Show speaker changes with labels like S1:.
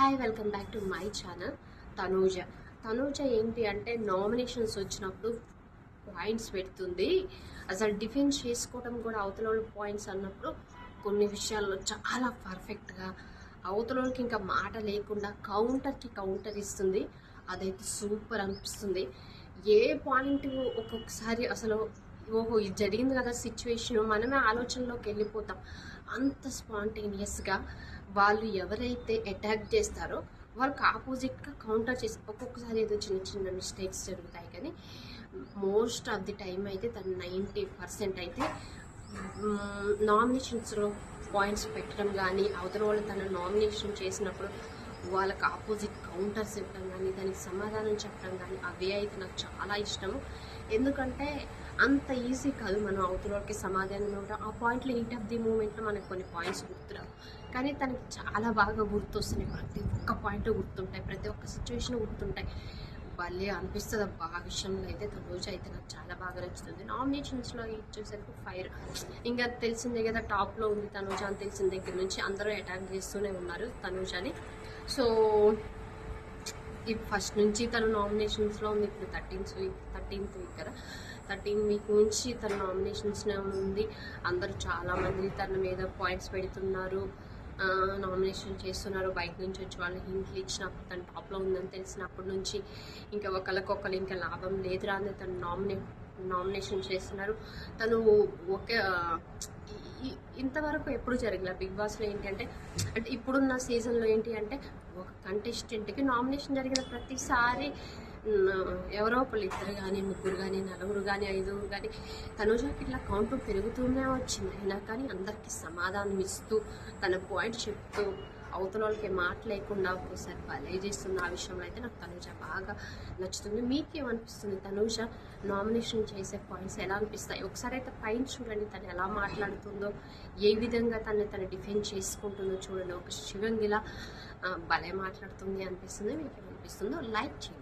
S1: Hi welcome back to my channel Tanuja ఏంటి అంటే nominations వచ్చినప్పుడు పాయింట్స్ పెడుతుంది. అసలు డిఫెన్స్ చేసుకోవడం కూడా అవతల పాయింట్స్ అన్నప్పుడు కొన్ని విషయాల్లో చాలా పర్ఫెక్ట్గా అవతలకి ఇంకా మాట లేకుండా కౌంటర్కి కౌంటర్ ఇస్తుంది. అదైతే సూపర్ అనిపిస్తుంది. ఏ పాయింట్ ఒక్కొక్కసారి అసలు ఓహో ఇది జరిగింది కదా సిచ్యువేషన్, మనమే ఆలోచనలోకి వెళ్ళిపోతాం. అంత స్పాంటేనియస్గా వాళ్ళు ఎవరైతే అటాక్ చేస్తారో వాళ్ళకి ఆపోజిట్గా కౌంటర్ చేసి ఒక్కొక్కసారి ఏదో చిన్న చిన్న మిస్టేక్స్ జరుగుతాయి, కానీ మోస్ట్ ఆఫ్ ది టైం అయితే తను 90% అయితే నామినేషన్స్లో పాయింట్స్ పెట్టడం కానీ, అవతల వాళ్ళు తన నామినేషన్ చేసినప్పుడు వాళ్ళకి ఆపోజిట్ కౌంటర్స్ ఇవ్వడం కానీ, దానికి సమాధానం చెప్పడం కానీ, అవే అయితే నాకు చాలా ఇష్టము. ఎందుకంటే అంత ఈజీ కాదు మనం అవతలకి సమాధానం ఇవ్వడం. ఆ పాయింట్లో హీట్ ఆఫ్ ది మూమెంట్లో మనకు కొన్ని పాయింట్స్ గుర్తురావు, కానీ తనకి చాలా బాగా గుర్తొస్తున్నాయి. ప్రతి ఒక్క పాయింట్ గుర్తుంటాయి, ప్రతి ఒక్క సిచ్యువేషన్ గుర్తుంటాయి. భలే అనిపిస్తుంది అబ్బా. ఆ విషయంలో అయితే తనూజ అయితే నాకు చాలా బాగా నచ్చుతుంది. నామినేషన్స్లో ఇచ్చేసరికి ఫైర్ ఇంకా తెలిసిందే కదా, టాప్లో ఉంది తనూజ అని తెలిసిన దగ్గర నుంచి అందరూ అటాక్ చేస్తూనే ఉన్నారు తనూజని. సో ఫస్ట్ నుంచి తను నామినేషన్స్లో ఉంది. ఇప్పుడు 13th వీక్ కదా, 13 వీక్ నుంచి తన నామినేషన్స్లో ఉంది. అందరూ చాలామంది తన మీద పాయింట్స్ పెడుతున్నారు, నామినేషన్ చేస్తున్నారు. బయట నుంచి వచ్చి వాళ్ళు హింట్లు ఇచ్చినప్పుడు తను టాప్లో ఉందని తెలిసినప్పటి నుంచి ఇంకా ఒకరికొకరు ఇంకా లాభం లేదురా అని తను నామినేషన్ చేస్తున్నారు. తను ఇంతవరకు ఎప్పుడు జరగలేదు బిగ్ బాస్లో. ఏంటంటే అంటే ఇప్పుడున్న సీజన్లో ఏంటి అంటే ఒక కంటెస్టెంట్కి నామినేషన్ జరిగిన ప్రతిసారి ఎవరో ఒకళ్ళు, 2 కానీ 3 కానీ 4 కానీ 5 కానీ తనూజకి ఇట్లా కౌంట్ పెరుగుతూనే వచ్చింది. అయినా కానీ అందరికీ సమాధానం ఇస్తూ తన పాయింట్ చెప్తూ అవతల వాళ్ళకి మాట లేకుండా ఒక్కోసారి భలే చేస్తుంది. ఆ విషయంలో అయితే నాకు తనూజ బాగా నచ్చుతుంది. మీకేమనిపిస్తుంది? తనూజ నామినేషన్ చేసే పాయింట్స్ ఎలా అనిపిస్తాయి? ఒకసారి అయితే పైన చూడండి, తను ఎలా మాట్లాడుతుందో, ఏ విధంగా తను డిఫెండ్ చేసుకుంటుందో చూడండి. ఒక శివంగిలా భలే మాట్లాడుతుంది అనిపిస్తుంది. మీకేమనిపిస్తుందో లైక్ చేయండి.